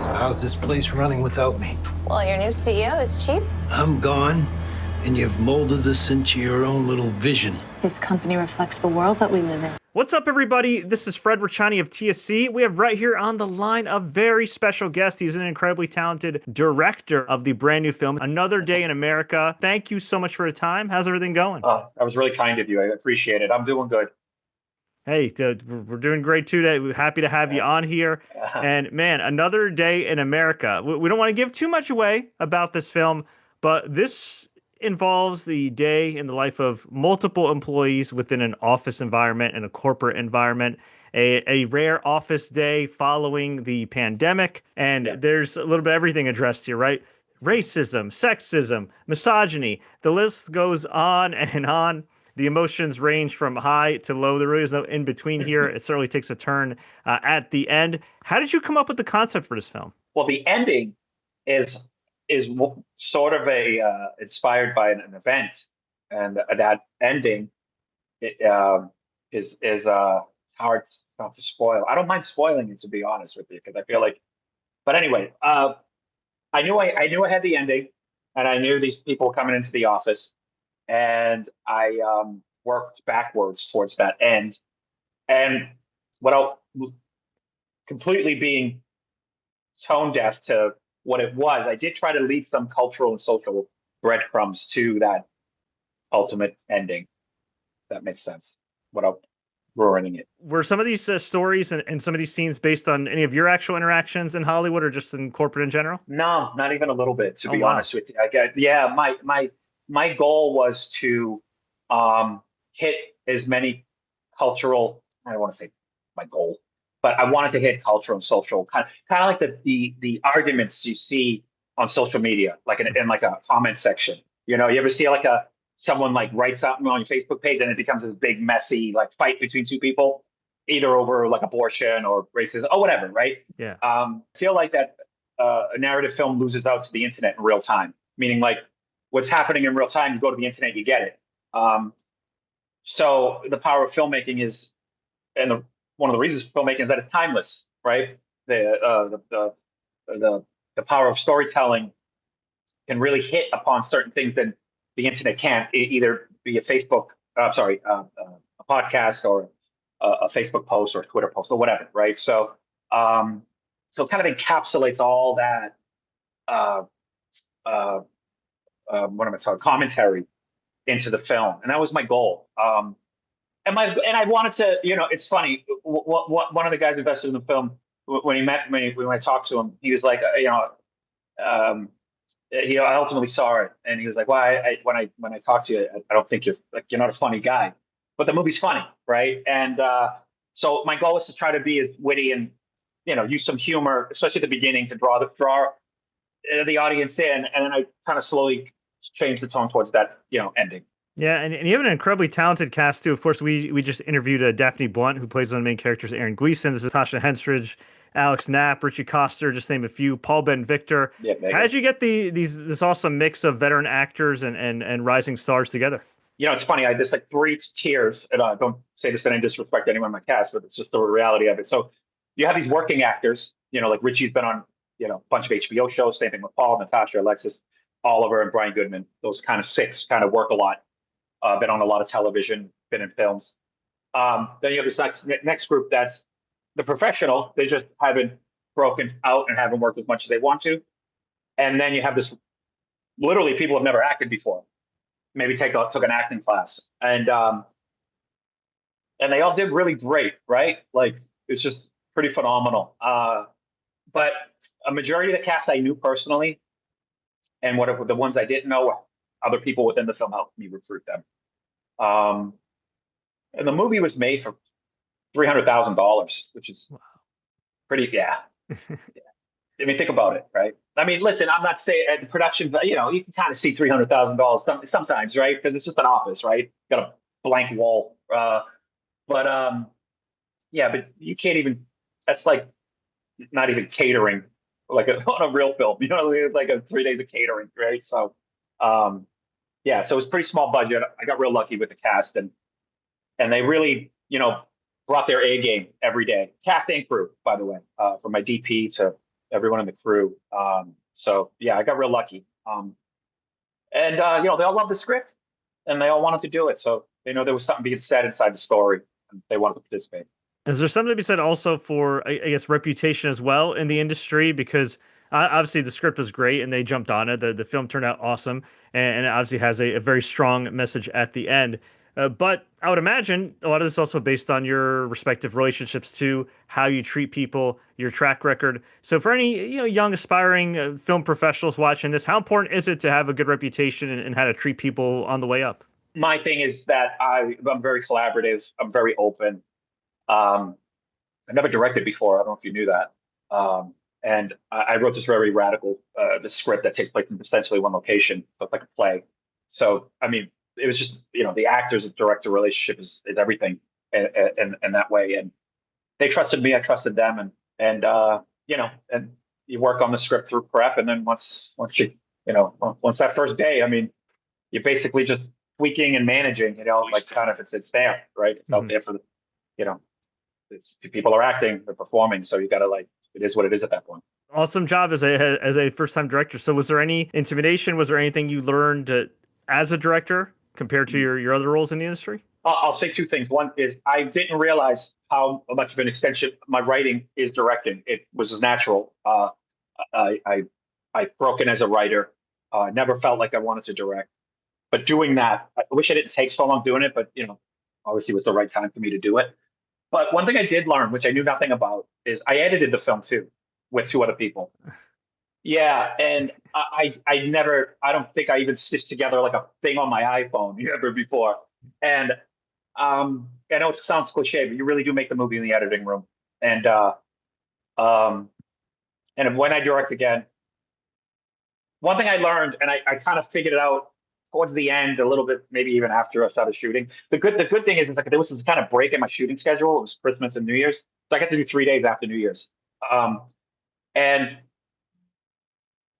So how's this place running without me? Well, your new CEO is cheap. I'm gone, and you've molded this into your own little vision. This company reflects the world that we live in. What's up, everybody? This is Fred Richani of TSC. We have right here on the line a very special guest. He's an incredibly talented director of the brand new film, Another Day in America. Thank you so much for your time. How's everything going? That was really kind of you. I appreciate it. I'm doing good. Hey, we're doing great today. We're happy to have you on here. And man, Another Day in America. We don't want to give too much away about this film, but this involves the day in the life of multiple employees within an office environment and a corporate environment, a rare office day following the pandemic. And there's a little bit of everything addressed here, right? Racism, sexism, misogyny, the list goes on and on. The emotions range from high to low. There really is no in between here. It certainly takes a turn at the end. How did you come up with the concept for this film? Well, the ending is sort of inspired by an event, and that ending is it's hard not to spoil. I don't mind spoiling it, to be honest with you, because I feel like. But anyway, I knew I had the ending, and I knew these people coming into the office, and I worked backwards towards that end, and without completely being tone deaf to what it was, I did try to leave some cultural and social breadcrumbs to that ultimate ending. If that makes sense, without ruining it. Were some of these stories and some of these scenes based on any of your actual interactions in Hollywood or just in corporate in general? No, not even a little bit, to be honest with you. My goal was to hit as many cultural, I don't want to say my goal, but I wanted to hit cultural and social, kind of like the arguments you see on social media, like in like a comment section. You know, you ever see like someone like writes something on your Facebook page and it becomes this big messy like fight between two people, either over like abortion or racism or whatever, right? Yeah. I feel like that a narrative film loses out to the internet in real time, meaning like what's happening in real time, you go to the internet, you get it. So the power of filmmaking is, and one of the reasons for filmmaking is that it's timeless, right? The power of storytelling can really hit upon certain things that the internet can't, either be a Facebook, a podcast or a Facebook post or a Twitter post or whatever, right? So, so it kind of encapsulates all that. What am I talking? Commentary into the film, and that was my goal. And I wanted to, it's funny. What one of the guys invested in the film, when he met me, when I talked to him, he was like, I ultimately saw it, and he was like, "Well, when I talk to you, I don't think you're not a funny guy, but the movie's funny, right?" And so my goal was to try to be as witty and use some humor, especially at the beginning, to draw the audience in, and then I kind of slowly changed the tone towards that ending. Yeah, and you have an incredibly talented cast too. Of course, we just interviewed Daphne Blunt, who plays one of the main characters, Aaron Gleason. This is Natasha Henstridge, Alex Knapp, Richie Coster, just name a few. Paul Ben Victor. Yeah, how did you get this awesome mix of veteran actors and rising stars together? It's funny. I just like 3 tiers, and I don't say this in any disrespect to anyone in my cast, but it's just the reality of it. So you have these working actors, like Richie's been on a bunch of HBO shows. Same thing with Paul, Natasha, Alexis, Oliver, and Brian Goodman. Those kind of 6 kind of work a lot. Been on a lot of television, been in films. Then you have this next group that's the professional. They just haven't broken out and haven't worked as much as they want to. And then you have this literally people have never acted before. Maybe took an acting class, and they all did really great, right? Like it's just pretty phenomenal. But a majority of the cast I knew personally, and the ones I didn't know, other people within the film helped me recruit them. And the movie was made for $300,000, which is pretty, yeah. I mean, think about it, right? I mean, listen, I'm not saying the production, you can kind of see $300,000 sometimes, right? Because it's just an office, right? Got a blank wall. But you can't even, that's like not even catering, like on a real film, it's like 3 days of catering, right? So, so it was a pretty small budget. I got real lucky with the cast, and they really, brought their A game every day. Cast and crew, by the way, from my DP to everyone in the crew. So yeah, I got real lucky. And you know, they all loved the script, and they all wanted to do it. So they know there was something being said inside the story, and they wanted to participate. Is there something to be said also for, I guess, reputation as well in the industry? Because obviously the script was great and they jumped on it. The film turned out awesome, and it obviously has a very strong message at the end. But I would imagine a lot of this is also based on your respective relationships too, how you treat people, your track record. So for any young aspiring film professionals watching this, how important is it to have a good reputation and how to treat people on the way up? My thing is that I'm very collaborative. I'm very open. I never directed before. I don't know if you knew that. And I wrote this very radical the script that takes place in essentially one location, so it's like a play. So I mean, it was just the actors and director relationship is everything, and that way. And they trusted me, I trusted them, and you work on the script through prep, and then once once that first day, I mean, you're basically just tweaking and managing. Like kind of it's there, right? It's out there for the you know people are acting, they're performing, so you got to it is what it is at that point. Awesome job as a first time director. So was there any intimidation? Was there anything you learned as a director compared to your other roles in the industry? I'll say two things. One is I didn't realize how much of an extension my writing is directing. It was as natural. I broke in as a writer. Never felt like I wanted to direct, but doing that, I wish I didn't take so long doing it. But obviously, it was the right time for me to do it. But one thing I did learn, which I knew nothing about, is I edited the film too with two other people. Yeah, and I don't think I even stitched together like a thing on my iPhone ever before. And I know it sounds cliche, but you really do make the movie in the editing room. And when I direct again, one thing I learned, and I kind of figured it out towards the end, a little bit, maybe even after I started shooting. The good thing is like there was this kind of break in my shooting schedule. It was Christmas and New Year's, so I got to do 3 days after New Year's. And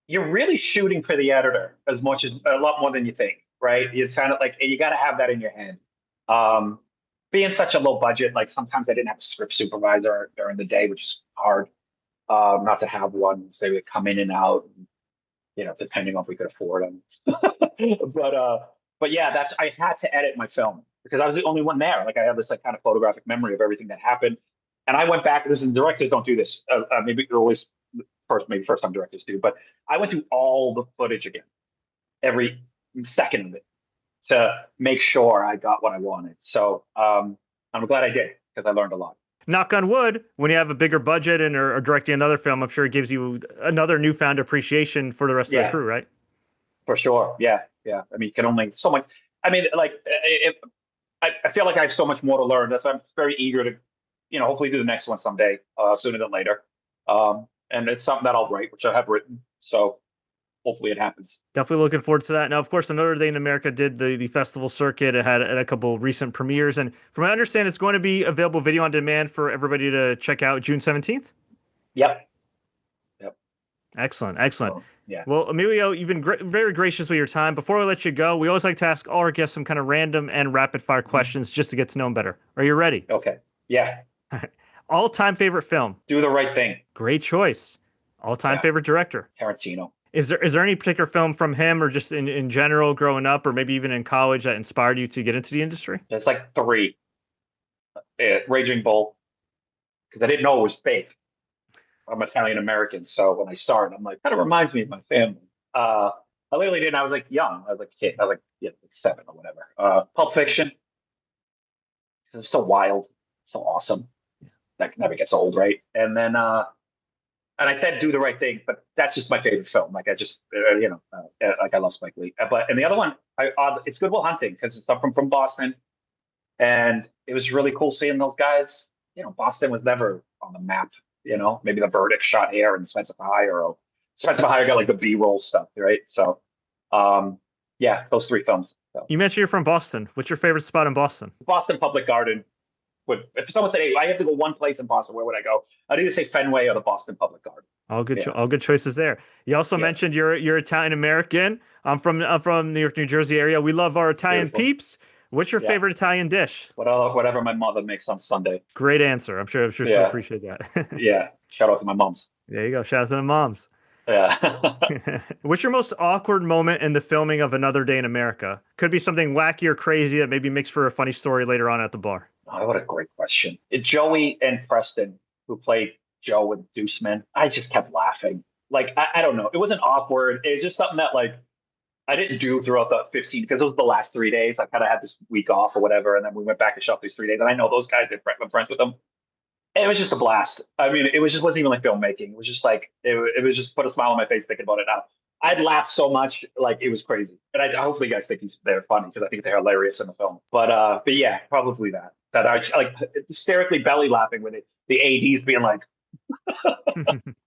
you're really shooting for the editor as much as a lot more than you think, right? It's kind of like, and you got to have that in your head. Being such a low budget, like sometimes I didn't have a script supervisor during the day, which is hard not to have one. So they would come in and out, depending on if we could afford them. But yeah, I had to edit my film because I was the only one there. Like I have this like kind of photographic memory of everything that happened. And I went back. Directors don't do this. Maybe always first time directors do. But I went through all the footage again, every second of it, to make sure I got what I wanted. So I'm glad I did because I learned a lot. Knock on wood, when you have a bigger budget and are directing another film, I'm sure it gives you another newfound appreciation for the rest of the crew, right? For sure. Yeah. I mean, you can only so much. I mean, like, I feel like I have so much more to learn. That's why I'm very eager to, hopefully do the next one someday, sooner than later. And it's something that I'll write, which I have written. So hopefully it happens. Definitely looking forward to that. Now, of course, Another Day in America did the festival circuit. It had a couple recent premieres. And from what I understand, it's going to be available video on demand for everybody to check out June 17th? Yep. Excellent. So, yeah. Well, Emilio, you've been very gracious with your time. Before we let you go, we always like to ask all our guests some kind of random and rapid fire questions just to get to know them better. Are you ready? Okay. Yeah. All-time favorite film? Do the Right Thing. Great choice. All-time favorite director? Tarantino. Is there any particular film from him or just in general growing up or maybe even in college that inspired you to get into the industry? There's like 3. Raging Bull, because I didn't know it was fake. I'm Italian American, so when I started, I'm like, kind of reminds me of my family. I literally didn't. I was like young. I was like a kid. I was like 7 or whatever. Pulp Fiction. It's so wild, so awesome. That never gets old, right? And then, and I said Do the Right Thing, but that's just my favorite film. Like I just, like I love Spike Lee. And the other one, it's Good Will Hunting because it's up from Boston, and it was really cool seeing those guys. Boston was never on the map. Maybe The Verdict shot here and Spencer for Hire, or Spencer for Hire got like the B-roll stuff, right? So, yeah, those 3 films. So. You mentioned you're from Boston. What's your favorite spot in Boston? Boston Public Garden. If someone said, "Hey, I have to go one place in Boston, where would I go?" I'd either say Fenway or the Boston Public Garden. All good choices there. You also mentioned you're Italian American. I'm from New York, New Jersey area. We love our Italian peeps. What's your favorite Italian dish? Whatever my mother makes on Sunday. Great answer. I'm sure she'll appreciate that. Yeah. Shout out to my moms. There you go. Shout out to the moms. Yeah. What's your most awkward moment in the filming of Another Day in America? Could be something wacky or crazy that maybe makes for a funny story later on at the bar. Oh, what a great question. Joey and Preston, who played Joe and Deuceman, I just kept laughing. Like, I don't know. It wasn't awkward. It was just something that, like, I didn't do throughout the 15, because it was the last 3 days. I kind of had this week off or whatever. And then we went back and shot these 3 days. And I know those guys, I'm friends with them. And it was just a blast. I mean, it was just wasn't even like filmmaking. It was just like, it was just put a smile on my face thinking about it now. I'd laughed so much, like it was crazy. And I hopefully you guys think they're funny, because I think they're hilarious in the film. But yeah, probably that. That I like hysterically belly laughing with the ADs being like,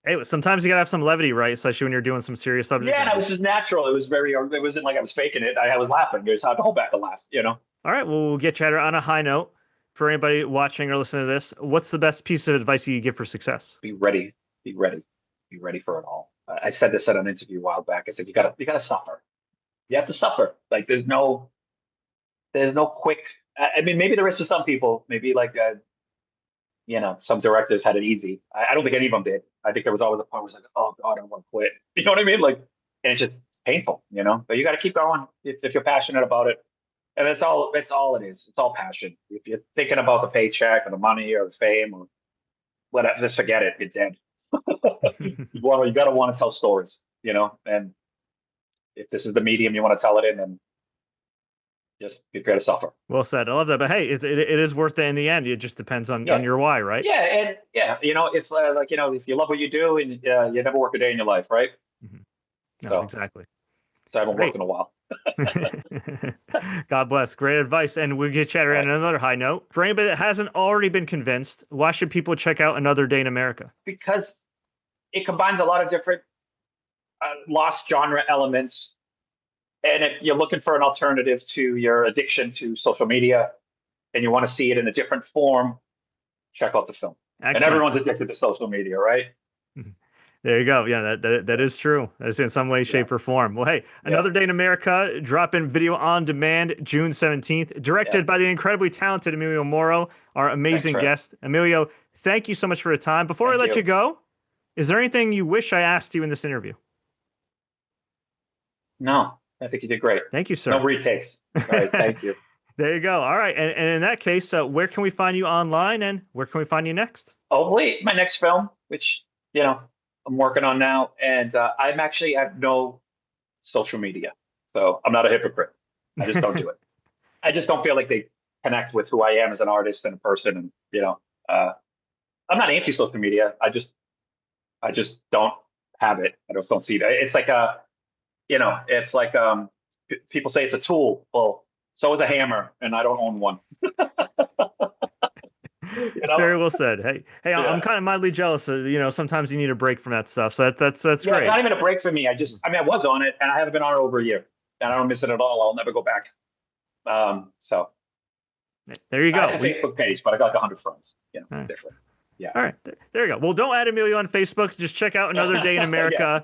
Hey, sometimes you gotta have some levity, right? Especially when you're doing some serious subject yeah, and matter. it was just natural. It wasn't like I was faking it. I was laughing. It was hard to hold back a laugh, you know? All right, well, we'll get you on a high note. For anybody watching or listening to this, what's the best piece of advice you give for success? Be ready. Be ready. Be ready for it all. I said this at an interview a while back. I said, you gotta suffer. You have to suffer. Like there's no quick, I mean, maybe there is for some people, maybe like, some directors had it easy. I don't think any of them did. I think there was always a point where it's like, oh God, I want to quit. You know what I mean? Like, and it's just painful, but you got to keep going if you're passionate about it. And that's all it is. It's all passion. If you're thinking about the paycheck or the money or the fame or whatever, just forget it. You're dead. You got to want to tell stories, and if this is the medium you want to tell it in, then just prepare to suffer. Well said. I love that. But hey, it is worth it in the end. It just depends on your why, right? Yeah. And yeah, it's like, if you love what you do and you never work a day in your life, right? Mm-hmm. No, So, exactly. So I haven't worked in a while. God bless. Great advice. And we'll get chatting on another high note. For anybody that hasn't already been convinced, why should people check out Another Day in America? Because it combines a lot of different lost genre elements. And if you're looking for an alternative to your addiction to social media and you want to see it in a different form, check out the film. Excellent. And everyone's addicted to social media, right? There you go. Yeah, that is true. That is in some way, shape, or form. Well, hey, Another Day in America, drop-in video on demand, June 17th, directed by the incredibly talented Emilio Mauro, our amazing guest. Emilio, thank you so much for your time. Before I let you go, is there anything you wish I asked you in this interview? No, I think you did great. Thank you, sir. No retakes. All right, thank you. There you go. All right. And in that case, where can we find you online and where can we find you next? Hopefully my next film, which, I'm working on now. And I have no social media. So I'm not a hypocrite. I just don't do it. I just don't feel like they connect with who I am as an artist and a person. And, I'm not anti-social media. I just don't have it. I just don't see that. It's like people say it's a tool. Well, so is a hammer, and I don't own one. Very well said. Hey, I'm kind of mildly jealous. Sometimes you need a break from that stuff. So that's great. It's not even a break for me. I was on it, and I haven't been on it over a year, and I don't miss it at all. I'll never go back. So there you go. I have a Facebook page, but I got like 100 friends. Different. Yeah. All right. There you go. Well, don't add Emilio on Facebook. Just check out Another Day in America.